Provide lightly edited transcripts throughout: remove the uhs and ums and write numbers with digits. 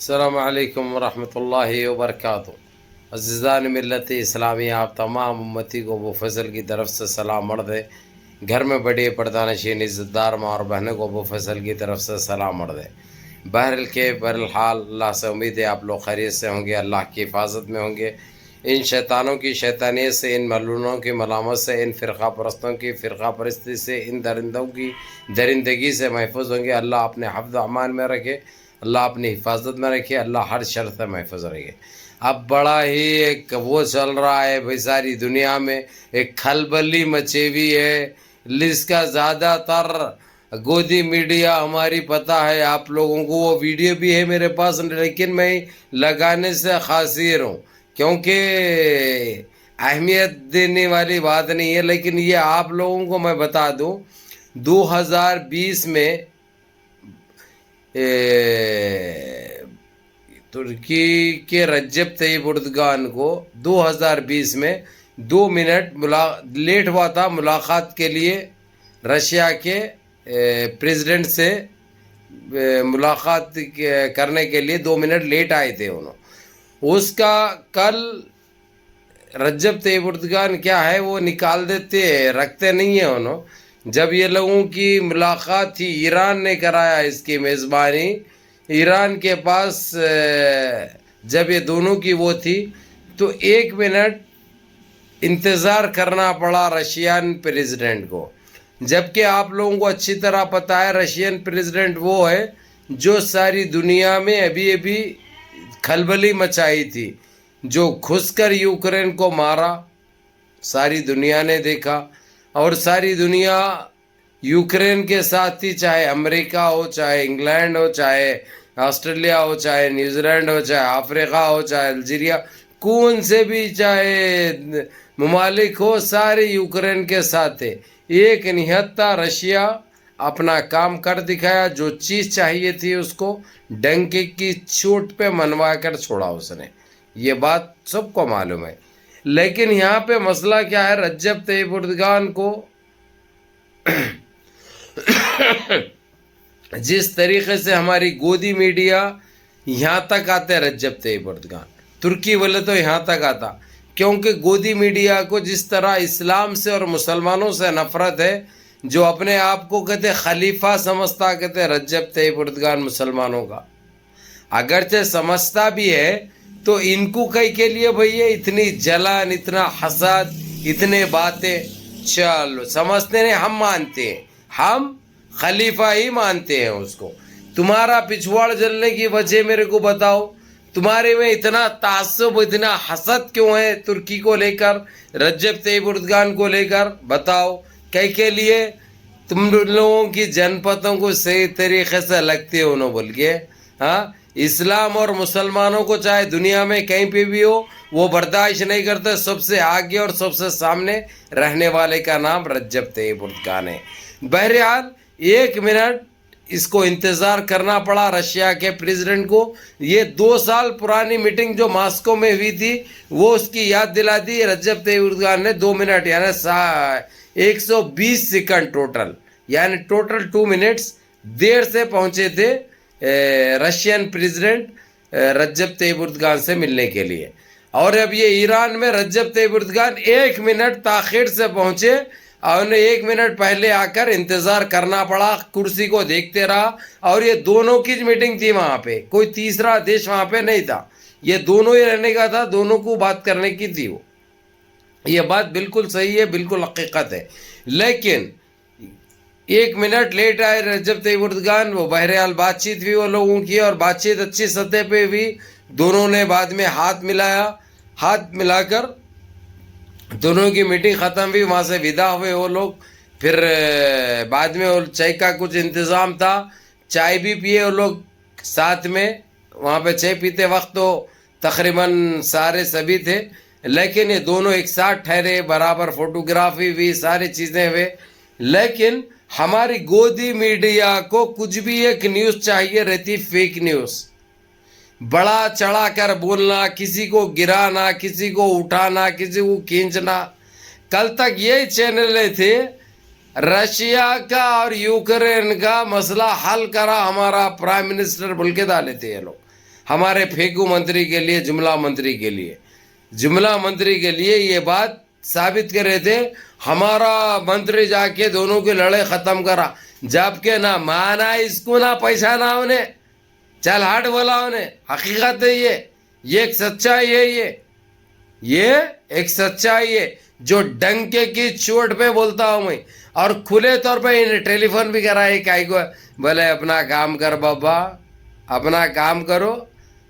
السلام علیکم ورحمۃ اللہ وبرکاتہ۔ عزیزان ملت اسلامی، آپ تمام امتی کو ابو فضل کی طرف سے سلام مرد ہے۔ گھر میں بڑی پردہ نشین عزت دار ماں اور بہنوں کو ابو فضل کی طرف سے سلام مرد ہے۔ بہرحال اللہ سے امید ہے آپ لوگ خیریت سے ہوں گے، اللہ کی حفاظت میں ہوں گے، ان شیطانوں کی شیطانیت سے، ان ملعونوں کی ملامت سے، ان فرقہ پرستوں کی فرقہ پرستی سے، ان درندوں کی درندگی سے محفوظ ہوں گے۔ اللہ اپنے حفظ و امان میں رکھے، اللہ اپنی حفاظت میں رکھے، اللہ ہر شر سے محفوظ رکھے۔ اب بڑا ہی ایک وہ چل رہا ہے بھائی، ساری دنیا میں ایک کھلبلی مچی ہوئی ہے، جس کا زیادہ تر گودی میڈیا ہماری پتہ ہے آپ لوگوں کو، وہ ویڈیو بھی ہے میرے پاس، لیکن میں لگانے سے خاصیر ہوں کیونکہ اہمیت دینے والی بات نہیں ہے۔ لیکن یہ آپ لوگوں کو میں بتا دوں، 2020 میں ترکی کے رجب طیب اردگان کو 2020 میں 2 منٹ لیٹ ہوا تھا ملاقات کے لیے، رشیا کے پریزیڈنٹ سے ملاقات کرنے کے لیے 2 منٹ لیٹ آئے تھے انہوں۔ اس کا کل رجب طیب اردگان کیا ہے وہ نکال دیتے ہیں، رکھتے نہیں ہیں انہوں۔ جب یہ لوگوں کی ملاقات تھی، ایران نے کرایا اس کی میزبانی، ایران کے پاس جب یہ دونوں کی وہ تھی تو 1 منٹ انتظار کرنا پڑا رشین پریزیڈنٹ کو، جبکہ آپ لوگوں کو اچھی طرح پتہ ہے رشین پریزیڈنٹ وہ ہے جو ساری دنیا میں ابھی کھلبلی مچائی تھی، جو گھس کر یوکرین کو مارا، ساری دنیا نے دیکھا، اور ساری دنیا یوکرین کے ساتھ تھی، چاہے امریکہ ہو، چاہے انگلینڈ ہو، چاہے آسٹریلیا ہو، چاہے نیوزی لینڈ ہو، چاہے افریقہ ہو، چاہے الجیریا، کون سے بھی چاہے ممالک ہو، سارے یوکرین کے ساتھ تھے۔ ایک نہتا رشیا اپنا کام کر دکھایا، جو چیز چاہیے تھی اس کو ڈنکے کی چوٹ پہ منوا کر چھوڑا اس نے، یہ بات سب کو معلوم ہے۔ لیکن یہاں پہ مسئلہ کیا ہے، رجب طیب اردگان کو جس طریقے سے ہماری گودی میڈیا یہاں تک آتے رجب طیب اردگان، ترکی والے تو یہاں تک آتا، کیونکہ گودی میڈیا کو جس طرح اسلام سے اور مسلمانوں سے نفرت ہے، جو اپنے آپ کو کہتے خلیفہ سمجھتا، کہتے رجب طیب اردگان مسلمانوں کا، اگرچہ سمجھتا بھی ہے تو ان کو کئی کے لیے بھئی اتنی جلن، اتنا حسد، اتنے باتیں، چلو سمجھتے نہیں، ہم مانتے ہیں، ہم خلیفہ ہی مانتے ہیں اس کو۔ تمہارا پچھواڑ جلنے کی وجہ میرے کو بتاؤ، تمہارے میں اتنا تعصب، اتنا حسد کیوں ہے ترکی کو لے کر، رجب طیب اردگان کو لے کر؟ بتاؤ کئی کے لیے تم لوگوں کی جنپتوں کو صحیح طریقے سے لگتے ہو نہ بول کے، ہاں اسلام اور مسلمانوں کو چاہے دنیا میں کہیں پہ بھی ہو وہ برداشت نہیں کرتے، سب سے آگے اور سب سے سامنے رہنے والے کا نام رجب طیب اردگان ہے۔ بہرحال 1 منٹ اس کو انتظار کرنا پڑا رشیا کے پریزیڈنٹ کو۔ یہ 2 سال پرانی میٹنگ جو ماسکو میں ہوئی تھی وہ اس کی یاد دلا دی رجب طیب اردگان نے، 2 منٹ یعنی 120 سیکنڈ ٹوٹل، یعنی ٹوٹل 2 منٹس دیر سے پہنچے تھے رشین پریزیڈنٹ رجب طیب اردگان سے ملنے کے لیے۔ اور اب یہ ایران میں رجب طیب اردگان 1 منٹ تاخیر سے پہنچے، اور انہیں 1 منٹ پہلے آ کر انتظار کرنا پڑا، کرسی کو دیکھتے رہا، اور یہ دونوں کی میٹنگ تھی وہاں پہ، کوئی تیسرا دیش وہاں پہ نہیں تھا، یہ دونوں ہی رہنے کا تھا، دونوں کو بات کرنے کی تھی وہ، یہ بات بالکل صحیح ہے، بالکل حقیقت ہے۔ لیکن 1 منٹ لیٹ آئے رجب طیب اردگان، وہ بہرحال بات چیت بھی وہ لوگوں کی، اور بات چیت اچھی سطح پہ بھی، دونوں نے بعد میں ہاتھ ملایا، ہاتھ ملا کر دونوں کی میٹنگ ختم ہوئی، وہاں سے ودا ہوئے وہ لوگ۔ پھر بعد میں وہ چائے کا کچھ انتظام تھا، چائے بھی پیے وہ لوگ ساتھ میں، وہاں پہ چائے پیتے وقت تو تقریباً سارے سبھی تھے، لیکن یہ دونوں ایک ساتھ ٹھہرے، برابر فوٹوگرافی ہوئی، ساری چیزیں ہوئے۔ لیکن ہماری گودی میڈیا کو کچھ بھی ایک نیوز چاہیے رہتی، فیک نیوز، بڑا چڑھا کر بولنا، کسی کو گرانا، کسی کو اٹھانا، کسی کو کھینچنا۔ کل تک یہی چینلیں تھے، رشیا کا اور یوکرین کا مسئلہ حل کرا ہمارا پرائم منسٹر بول کے ڈالے تھے یہ لوگ، ہمارے پھیکو منتری کے لیے، جملہ منتری کے لیے، جملہ منتری کے لیے یہ بات ثابت کر رہے تھے ہمارا منتری جا کے دونوں کے لڑے ختم کرا، جبکہ نہ مانا اس کو نہ پہچانا انہیں، چل ہٹ بولا انہیں. حقیقت ہے یہ ایک سچائی ہے، یہ ایک سچائی ہے جو ڈنکے کی چوٹ پہ بولتا ہوں میں. اور کھلے طور پہ انہیں ٹیلی فون بھی کرا ہے کائی کو، بولے اپنا کام کر بابا، اپنا کام کرو،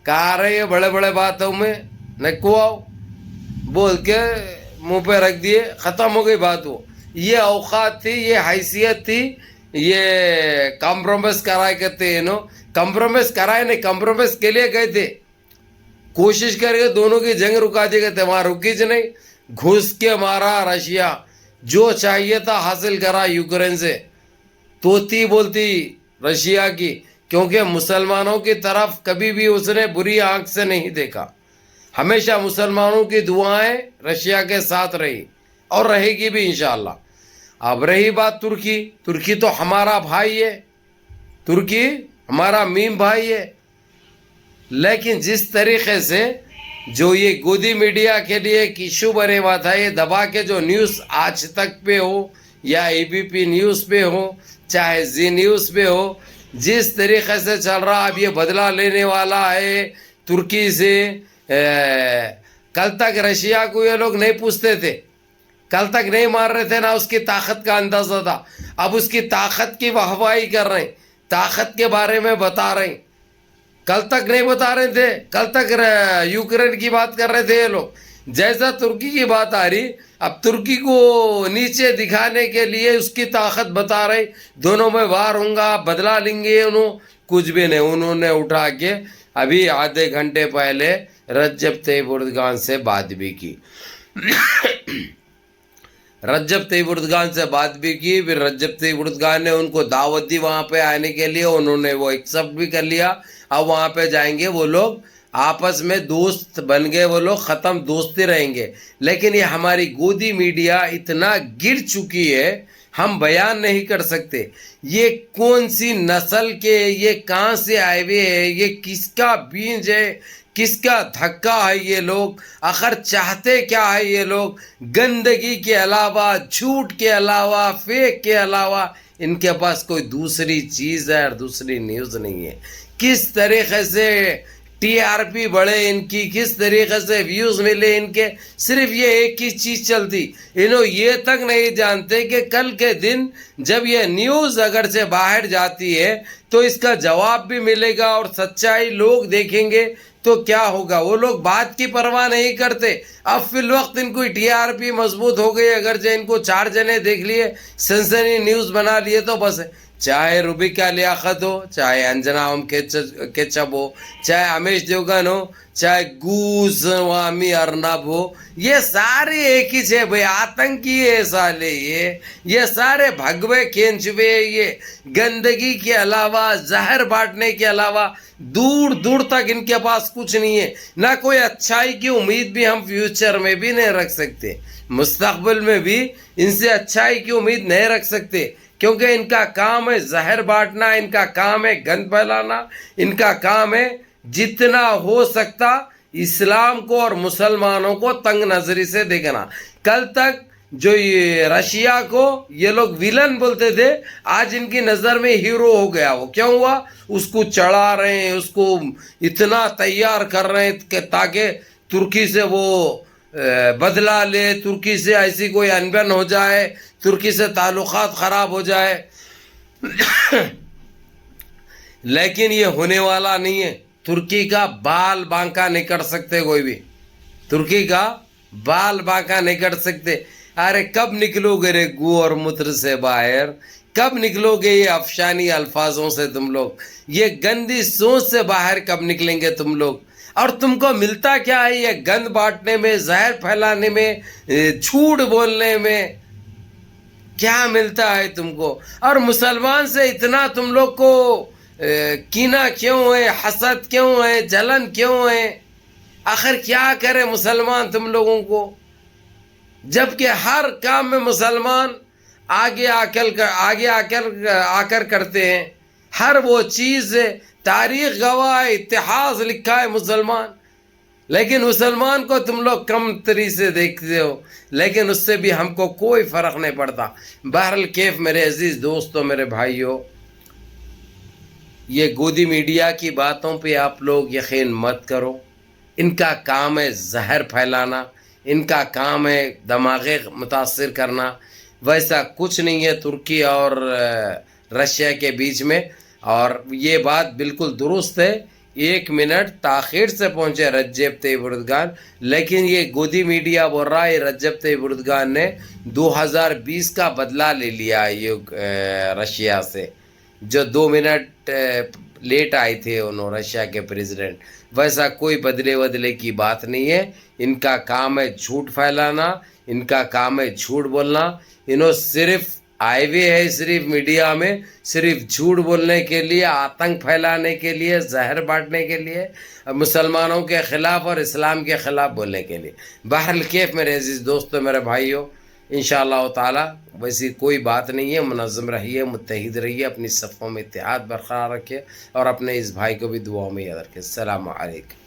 کہا رہے بڑے بڑے باتوں میں نکو آؤ بول کے منہ پہ رکھ دیے، ختم ہو گئی بات. وہ یہ اوقات تھی، یہ حیثیت تھی، یہ کمپرومائز کرائے کرتے ہیں نو، کمپرومائز کرائے نہیں، کمپرومائز کے لیے گئے تھے، کوشش کر کے دونوں کی جنگ رکا دی گئے تھے، وہاں رکی چ نہیں، گھس کے مارا رشیا، جو چاہیے تھا حاصل کرا یوکرین سے. توتی بولتی رشیا کی، کیونکہ مسلمانوں کی طرف کبھی بھی اس نے بری آنکھ سے نہیں دیکھا، ہمیشہ مسلمانوں کی دعائیں رشیا کے ساتھ رہی اور رہے گی بھی انشاءاللہ. اب رہی بات ترکی، ترکی تو ہمارا بھائی ہے، ترکی ہمارا میم بھائی ہے، لیکن جس طریقے سے جو یہ گودی میڈیا کے لیے ایک ایشو بنے ہوا تھا، یہ دبا کے جو نیوز آج تک پہ ہو یا اے بی پی نیوز پہ ہو چاہے زی نیوز پہ ہو، جس طریقے سے چل رہا، اب یہ بدلہ لینے والا ہے ترکی سے. کل تک رشیا کو یہ لوگ نہیں پوچھتے تھے، کل تک نہیں مار رہے تھے، نہ اس کی طاقت کا اندازہ تھا. اب اس کی طاقت کی واہواہی کر رہے ہیں، طاقت کے بارے میں بتا رہے ہیں، کل تک نہیں بتا رہے تھے، کل تک یوکرین کی بات کر رہے تھے یہ لوگ. جیسا ترکی کی بات آ رہی، اب ترکی کو نیچے دکھانے کے لیے اس کی طاقت بتا رہے، دونوں میں وار ہوں گا، بدلہ لیں گے. انہوں کچھ بھی نہیں، انہوں نے اٹھا کے ابھی آدھے گھنٹے پہلے رجب طیب اردگان سے بات بھی کی، رجب طیب اردگان سے بات بھی کی. پھر رجب طیب اردگان نے ان کو دعوت دی وہاں پہ آنے کے لیے، انہوں نے وہ ایکسپٹ بھی کر لیا. اب وہاں پہ جائیں گے، وہ لوگ آپس میں دوست بن گئے، وہ لوگ ختم دوستی رہیں گے. لیکن یہ ہماری گودی میڈیا اتنا گر چکی ہے، ہم بیان نہیں کر سکتے یہ کون سی نسل کے، یہ کہاں سے آئے ہوئے ہیں، یہ کس کا بیج ہے، کس کا دھکا ہے. یہ لوگ آخر چاہتے کیا ہے؟ یہ لوگ گندگی کے علاوہ، جھوٹ کے علاوہ، فیک کے علاوہ ان کے پاس کوئی دوسری چیز ہے اور دوسری نیوز نہیں ہے. کس طریقے سے ٹی آر پی بڑھے ان کی، کس طریقے سے ویوز ملے ان کے، صرف یہ ایک ہی چیز چلتی. انہوں یہ تک نہیں جانتے کہ کل کے دن جب یہ نیوز اگر سے باہر جاتی ہے تو اس کا جواب بھی ملے گا اور سچائی لوگ دیکھیں گے تو کیا ہوگا. وہ لوگ بات کی پرواہ نہیں کرتے. اب فی الوقت ان کو ٹی آر پی مضبوط ہو گئی، اگر جو ان کو 4 جنے دیکھ لیے، سنسنی نیوز بنا لیے تو بس ہے. چاہے روبیکا لیاقت ہو، چاہے انجنا اوم کیچپ ہو، چاہے امیش دیوگن ہو، چاہے گوسوامی ارنب ہو، یہ سارے ایک ہی چھے بھائی، آتنکی ہے سالے. یہ سارے بھگوے کھینچوے، یہ گندگی کے علاوہ، زہر بانٹنے کے علاوہ دور دور تک ان کے پاس کچھ نہیں ہے. نہ کوئی اچھائی کی امید بھی ہم فیوچر میں بھی نہیں رکھ سکتے، مستقبل میں بھی ان سے اچھائی کی امید نہیں رکھ سکتے، کیونکہ ان کا کام ہے زہر بانٹنا، ان کا کام ہے گند پھیلانا، ان کا کام ہے جتنا ہو سکتا اسلام کو اور مسلمانوں کو تنگ نظری سے دیکھنا. کل تک جو یہ رشیا کو یہ لوگ ویلن بولتے تھے، آج ان کی نظر میں ہیرو ہو گیا. وہ کیوں ہوا؟ اس کو چڑھا رہے ہیں، اس کو اتنا تیار کر رہے ہیں کہ تاکہ ترکی سے وہ بدلہ لے، ترکی سے ایسی کوئی انبن ہو جائے، ترکی سے تعلقات خراب ہو جائے. لیکن یہ ہونے والا نہیں ہے. ترکی کا بال بانکا نہیں کر سکتے کوئی بھی، ترکی کا بال بانکا نہیں کر سکتے. ارے کب نکلو گے رے گو اور متر سے باہر؟ کب نکلو گے یہ افشانی الفاظوں سے تم لوگ؟ یہ گندی سوچ سے باہر کب نکلیں گے تم لوگ؟ اور تم کو ملتا کیا ہے یہ گند بانٹنے میں، زہر پھیلانے میں، جھوٹ بولنے میں؟ کیا ملتا ہے تم کو؟ اور مسلمان سے اتنا تم لوگ کو کینہ کیوں ہے، حسد کیوں ہے، جلن کیوں ہے؟ آخر کیا کرے مسلمان تم لوگوں کو؟ جبکہ ہر کام میں مسلمان آگے آ کر کرتے ہیں، ہر وہ چیز تاریخ گواہ ہے, اتحاد لکھا ہے مسلمان, لیکن مسلمان کو تم لوگ کم تری سے دیکھتے ہو, لیکن اس سے بھی ہم کو کوئی فرق نہیں پڑتا. بہرحال کیف میرے عزیز دوستوں, میرے بھائیوں, یہ گودی میڈیا کی باتوں پہ آپ لوگ یقین مت کرو. ان کا کام ہے زہر پھیلانا, ان کا کام ہے دماغیں متاثر کرنا. ویسا کچھ نہیں ہے ترکی اور رشیا کے بیچ میں. اور یہ بات بالکل درست ہے, 1 منٹ تاخیر سے پہنچے رجب طیب اردگان, لیکن یہ گودی میڈیا بول رہا ہے رجب طیب اردگان نے 2020 کا بدلہ لے لیا یہ رشیا سے, جو 2 منٹ لیٹ آئے تھے انہوں رشیا کے پریزیڈنٹ. ویسا کوئی بدلے کی بات نہیں ہے. ان کا کام ہے جھوٹ پھیلانا, ان کا کام ہے جھوٹ بولنا. انہوں صرف آئے ہوئے ہے صرف میڈیا میں صرف جھوٹ بولنے کے لیے, آتنک پھیلانے کے لیے, زہر بانٹنے کے لیے, مسلمانوں کے خلاف اور اسلام کے خلاف بولنے کے لیے. بہرحال کیف میرے عزیز دوستوں, میرے بھائیوں, انشاءاللہ تعالی ویسی کوئی بات نہیں ہے. منظم رہیے, متحد رہیے, اپنی صفوں میں اتحاد برقرار رکھیے, اور اپنے اس بھائی کو بھی دعاؤں میں یاد رکھیے. السلام علیکم.